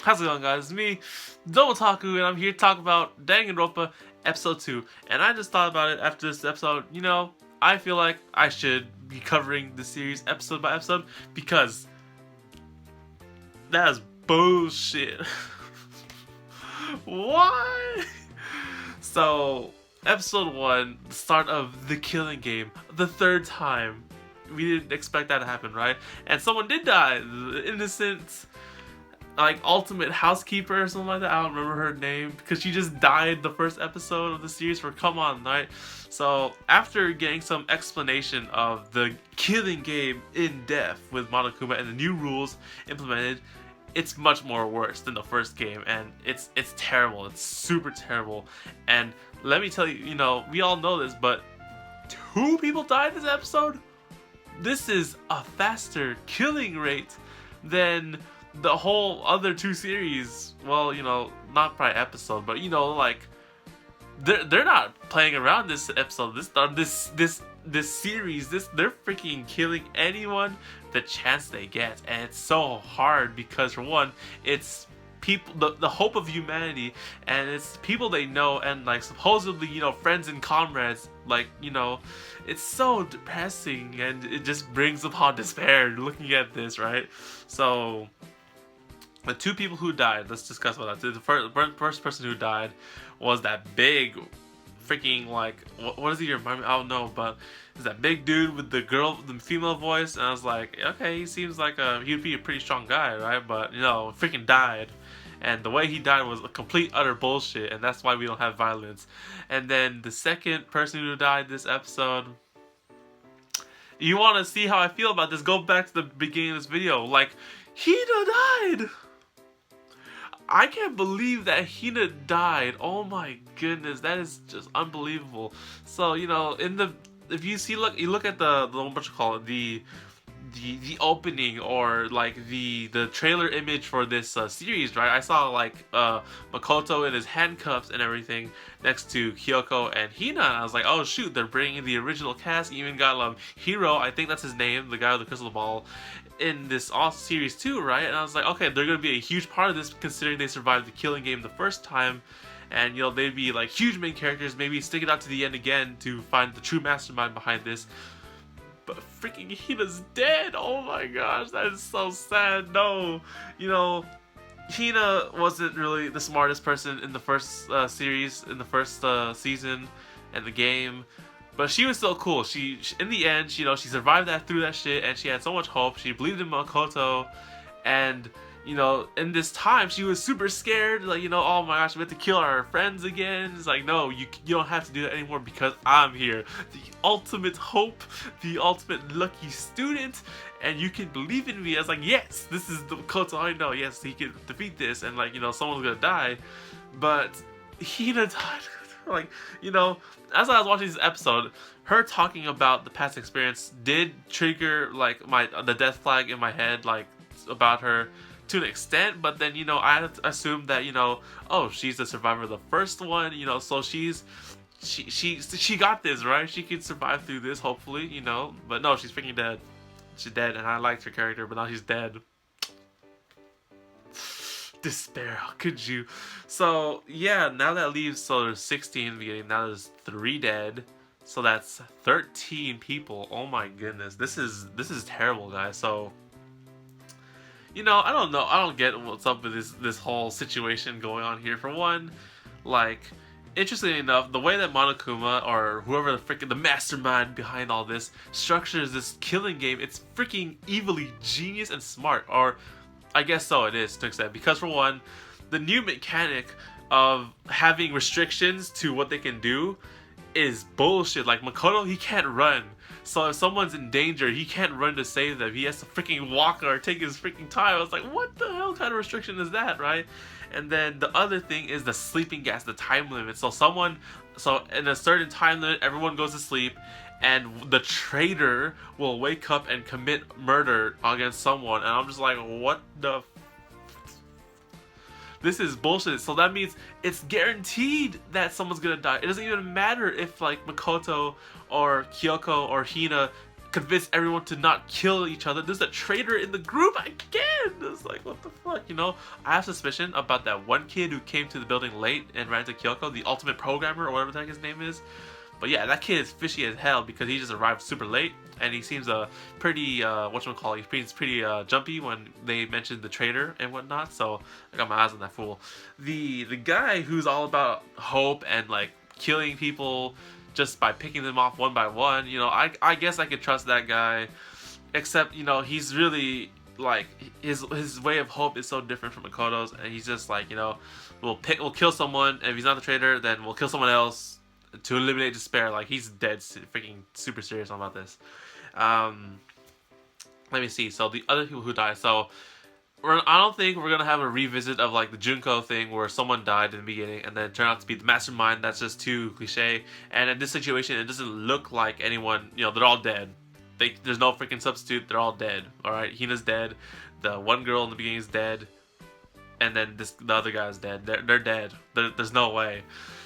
How's it going, guys? It's me, Double Taku, and I'm here to talk about Danganronpa Episode 2. And I just thought about it after this episode. I feel like I should be covering the series episode by episode because that is bullshit. Why? So, Episode 1, the start of the killing game, the third time. We didn't expect that to happen, right? And someone did die. The innocent, ultimate housekeeper or something like that. I don't remember her name because she just died the first episode of the series for Come On, right? So after getting some explanation of the killing game in depth with Monokuma and the new rules implemented, it's much more worse than the first game, and it's terrible. It's super terrible. And let me tell you, we all know this, but 2 people died this episode. This is a faster killing rate than the whole other 2 series. Well, not by episode, but they're not playing around this episode. This series, they're freaking killing anyone the chance they get, and it's so hard because for one, it's people, the hope of humanity, and it's people they know, and supposedly friends and comrades. It's so depressing, and it just brings upon despair looking at this, right? So the 2 people who died, let's discuss about that. The first person who died was that big freaking, what does he remind me? I don't know, but it's that big dude with the female voice, and I was like, okay, he seems like he'd be a pretty strong guy, right? But freaking died. And the way he died was a complete utter bullshit, and that's why we don't have violence. And then the second person who died this episode, you want to see how I feel about this, go back to the beginning of this video. Hina died! I can't believe that Hina died. Oh my goodness, that is just unbelievable. So, if you see, you look at the what you call it, the opening, or the trailer image for this series, right? I saw Makoto in his handcuffs and everything next to Kyoko and Hina, and I was like, oh shoot, they're bringing the original cast. Even got Hiro, I think that's his name, the guy with the crystal ball, in this series too, right? And I was like, okay, they're gonna be a huge part of this considering they survived the killing game the first time. And they'd be huge main characters, maybe stick it out to the end again to find the true mastermind behind this. But freaking Hina's dead. Oh my gosh, that is so sad. No, Hina wasn't really the smartest person in the first series, in the first season and the game, but she was so cool. She in the end, she survived through that shit, and she had so much hope. She believed in Makoto, and in this time, she was super scared, oh my gosh, we have to kill our friends again. It's no, you don't have to do that anymore because I'm here. The ultimate hope, the ultimate lucky student, and you can believe in me. I was like, yes, this is the Makoto I know. Yes, he can defeat this, and someone's gonna die. But Hina died. As I was watching this episode, her talking about the past experience did trigger, the death flag in my head, about her, to an extent. But then I assumed that oh, she's the survivor of the first one, so she got this, right? She can survive through this, hopefully, but no, she's freaking dead. She's dead, and I liked her character, but now she's dead. Despair, how could you? So yeah, now that leaves, so there's 16 in the beginning, now there's 3 dead, so that's 13 people. Oh my goodness, this is terrible, guys. So I don't know. I don't get what's up with this whole situation going on here. For one, interestingly enough, the way that Monokuma, or whoever the mastermind behind all this, structures this killing game, it's freaking evilly genius and smart. Or I guess so it is to an extent. Because for one, the new mechanic of having restrictions to what they can do is bullshit. Makoto, he can't run. So if someone's in danger, he can't run to save them. He has to freaking walk or take his freaking time. I was like, what the hell kind of restriction is that, right? And then the other thing is the sleeping gas, the time limit. So in a certain time limit, everyone goes to sleep, and the traitor will wake up and commit murder against someone. And I'm just like, what the This is bullshit. So that means it's guaranteed that someone's gonna die. It doesn't even matter if Makoto or Kyoko or Hina convince everyone to not kill each other. There's a traitor in the group again. It's like, what the fuck, you know? I have suspicion about that one kid who came to the building late and ran into Kyoko, the ultimate programmer or whatever the heck his name is. But yeah, that kid is fishy as hell because he just arrived super late, and he seems pretty whatchamacallit, he's pretty jumpy when they mentioned the traitor and whatnot. So I got my eyes on that fool. The guy who's all about hope and like killing people just by picking them off one by one, you know, I guess I could trust that guy, except, you know, he's really like his way of hope is so different from Makoto's, and he's just like, you know, we'll kill someone, and if he's not the traitor, then we'll kill someone else to eliminate despair. Like, he's dead freaking super serious about this. Let me see. So the other people who die. So I don't think we're gonna have a revisit of like the Junko thing where someone died in the beginning and then turned out to be the mastermind. That's just too cliche. And in this situation, it doesn't look like anyone. You know, they're all dead. There's no freaking substitute. They're all dead. All right, Hina's dead. The one girl in the beginning is dead, and then the other guy's dead. They're dead. There's no way.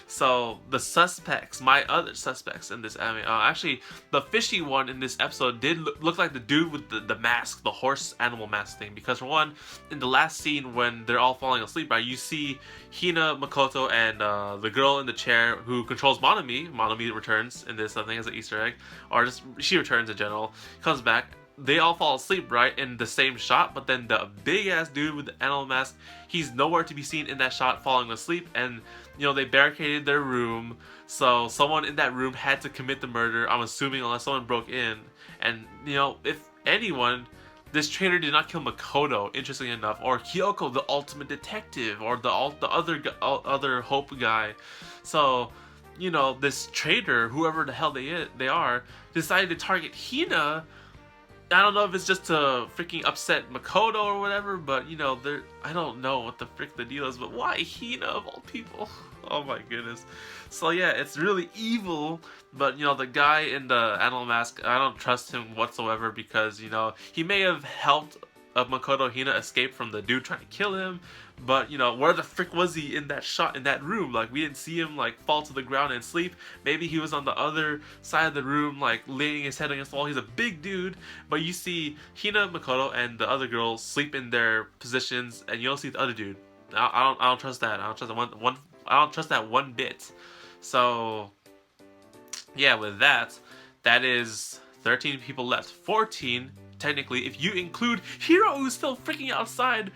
So the suspects, my other suspects in this anime, actually the fishy one in this episode did look like the dude with the mask, the horse animal mask thing. Because for one, in the last scene when they're all falling asleep, right, you see Hina, Makoto, and the girl in the chair who controls Mami. Mami returns in this, I think, as an Easter egg, or just she returns in general, comes back. They all fall asleep, right, in the same shot, but then the big-ass dude with the animal mask, he's nowhere to be seen in that shot falling asleep, and, you know, they barricaded their room, so someone in that room had to commit the murder, I'm assuming, unless someone broke in, and, you know, if anyone, this traitor did not kill Makoto, interestingly enough, or Kyoko, the ultimate detective, or the other Hope guy, so, you know, this traitor, whoever the hell they are, decided to target Hina. I don't know if it's just to freaking upset Makoto or whatever, but, you know, I don't know what the frick the deal is, but why Hina of all people? Oh my goodness. So yeah, it's really evil, but, you know, the guy in the animal mask, I don't trust him whatsoever because, you know, he may have helped Makoto Hina escape from the dude trying to kill him, but, you know, where the frick was he in that shot, in that room? Like, we didn't see him, like, fall to the ground and sleep. Maybe he was on the other side of the room, like, laying his head against the wall. He's a big dude, but you see Hina, Makoto, and the other girl sleep in their positions, and you don't see the other dude. I don't trust that. I don't trust that I don't trust that one bit. So, yeah, with that is 13 people left. 14, technically, if you include Hiro, who's still freaking outside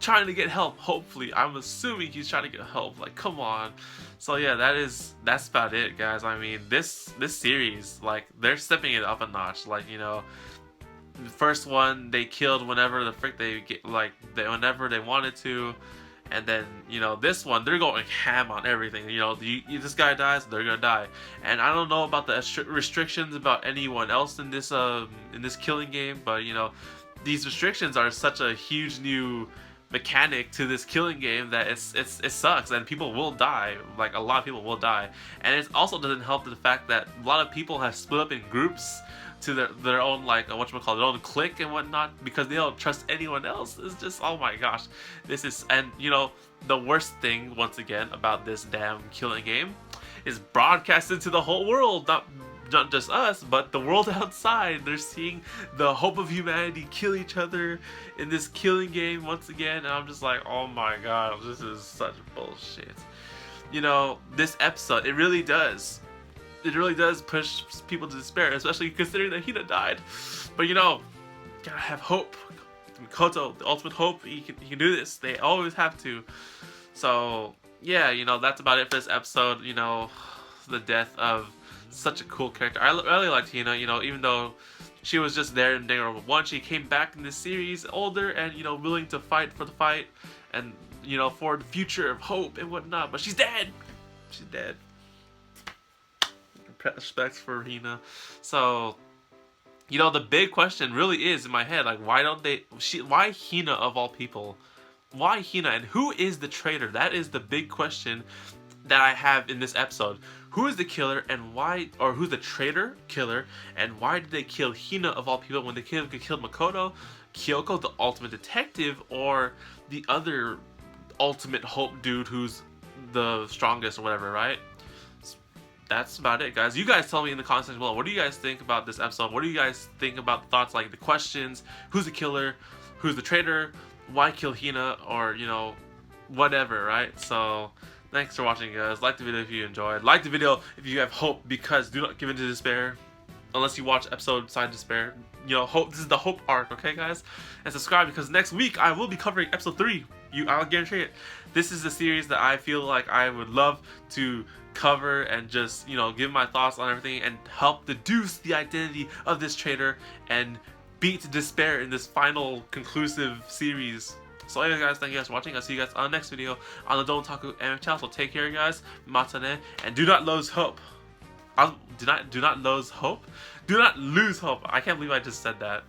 trying to get help. Hopefully, I'm assuming he's trying to get help. Like, come on. So yeah, that's about it, guys. I mean, this series, like, they're stepping it up a notch. Like, you know, the first one they killed whenever the frick they get, like, whenever they wanted to, and then, you know, this one they're going ham on everything. You know, this guy dies, they're gonna die. And I don't know about the restrictions about anyone else in this killing game, but, you know, these restrictions are such a huge new mechanic to this killing game that it sucks, and people will die. Like, a lot of people will die, and it also doesn't help the fact that a lot of people have split up in groups to their own, like, whatchamacallit, their own clique and whatnot, because they don't trust anyone else. It's just, oh my gosh, this is, and, you know, the worst thing once again about this damn killing game is broadcasted to the whole world, not just us, but the world outside. They're seeing the hope of humanity kill each other in this killing game once again, and I'm just like, oh my god, this is such bullshit. You know, this episode, it really does push people to despair, especially considering that Hina died. But, you know, gotta have hope. Makoto, the ultimate hope, he can do this. They always have to. So yeah, you know, that's about it for this episode. You know, the death of such a cool character. I really liked Hina, you know, even though she was just there in Danganronpa 1, she came back in this series older and, you know, willing to fight for the fight and, you know, for the future of hope and whatnot. But she's dead. She's dead. Respects for Hina. So, you know, the big question really is in my head, like, why Hina of all people? Why Hina, and who is the traitor? That is the big question that I have in this episode. Who is the killer and why, or who's the traitor killer, and why did they kill Hina of all people when they could have killed Makoto, Kyoko, the ultimate detective, or the other ultimate hope dude who's the strongest or whatever, right? that's about it, guys. You guys tell me in the comments below, what do you guys think about this episode? What do you guys think about the thoughts, like the questions? Who's the killer? Who's the traitor? Why kill Hina? Or, you know, whatever, right? So, thanks for watching, guys. Like the video if you enjoyed. Like the video if you have hope, because do not give in to despair. Unless you watch episode Side Despair. You know, hope. This is the hope arc, okay, guys? And subscribe, because next week I will be covering episode 3. I'll guarantee it. This is the series that I feel like I would love to cover and just, you know, give my thoughts on everything and help deduce the identity of this traitor and beat despair in this final conclusive series. So anyway, guys, thank you guys for watching. I'll see you guys on the next video on the Don't Taku Anime channel. So take care, guys. Matane, and do not lose hope. Do not lose hope. Do not lose hope. I can't believe I just said that.